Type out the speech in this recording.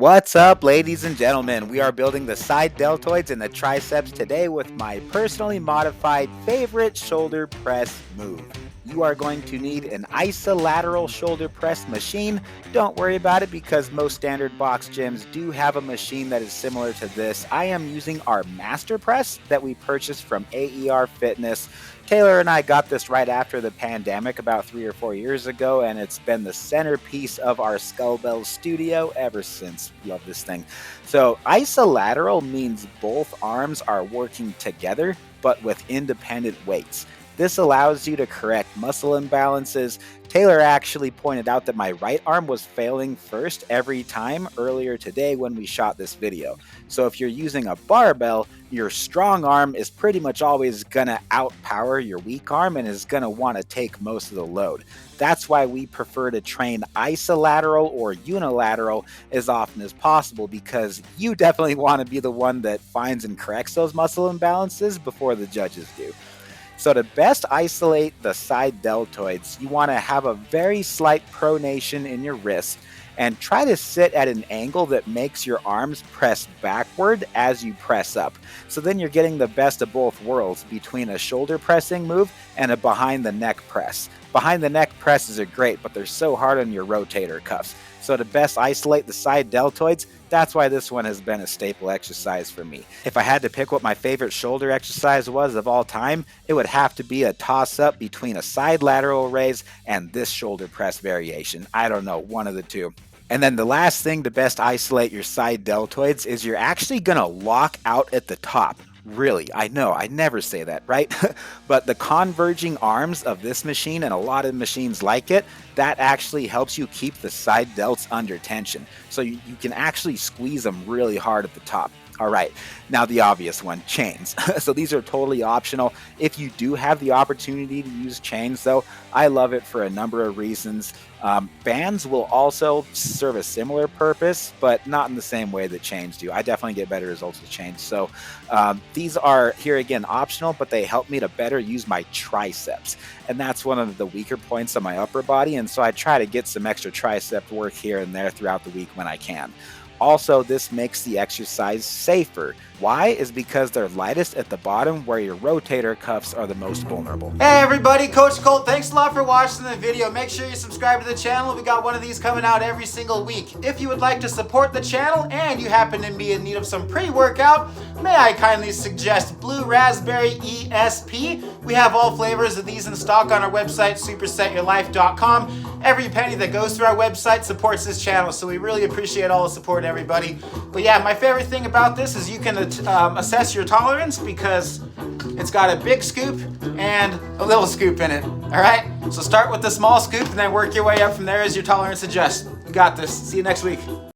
What's up, ladies and gentlemen? We are building the side deltoids and the triceps today with my personally modified favorite shoulder press move. You are going to need an isolateral shoulder press machine. Don't worry about it because most standard box gyms do have a machine that is similar to this. I am using our master press that we purchased from AER Fitness. Taylor and I got this right after the pandemic about 3 or 4 years ago, and it's been the centerpiece of our Skullbellz studio ever since. Love this thing. So isolateral means both arms are working together, but with independent weights. This allows you to correct muscle imbalances. Taylor actually pointed out that my right arm was failing first every time earlier today when we shot this video. So if you're using a barbell, your strong arm is pretty much always gonna outpower your weak arm and is gonna wanna take most of the load. That's why we prefer to train isolateral or unilateral as often as possible, because you definitely wanna be the one that finds and corrects those muscle imbalances before the judges do. So to best isolate the side deltoids, you want to have a very slight pronation in your wrist and try to sit at an angle that makes your arms press backward as you press up. So then you're getting the best of both worlds between a shoulder pressing move and a behind the neck press. Behind the neck presses are great, but they're so hard on your rotator cuffs. So to best isolate the side deltoids, that's why this one has been a staple exercise for me. If I had to pick what my favorite shoulder exercise was of all time, it would have to be a toss-up between a side lateral raise and this shoulder press variation. I don't know, one of the two. And then the last thing to best isolate your side deltoids is you're actually gonna lock out at the top. Really, I know, I never say that, right? But the converging arms of this machine and a lot of machines like it, that actually helps you keep the side delts under tension. So you can actually squeeze them really hard at the top. All right, now the obvious one, chains. So these are totally optional. If you do have the opportunity to use chains though, I love it for a number of reasons. Bands will also serve a similar purpose, but not in the same way that chains do. I definitely get better results with chains. So these are, here again, optional, but they help me to better use my triceps. And that's one of the weaker points of my upper body. And so I try to get some extra tricep work here and there throughout the week when I can. Also, this makes the exercise safer. Why? Is because they're lightest at the bottom where your rotator cuffs are the most vulnerable. Hey everybody, Coach Colt. Thanks a lot for watching the video. Make sure you subscribe to the channel. We got one of these coming out every single week. If you would like to support the channel and you happen to be in need of some pre-workout, may I kindly suggest Blue Raspberry ESP. We have all flavors of these in stock on our website, supersetyourlife.com. Every penny that goes through our website supports this channel, so we really appreciate all the support, everybody. But yeah, my favorite thing about this is you can assess your tolerance because it's got a big scoop and a little scoop in it. All right, so start with the small scoop and then work your way up from there as your tolerance adjusts. You got this. See you next week.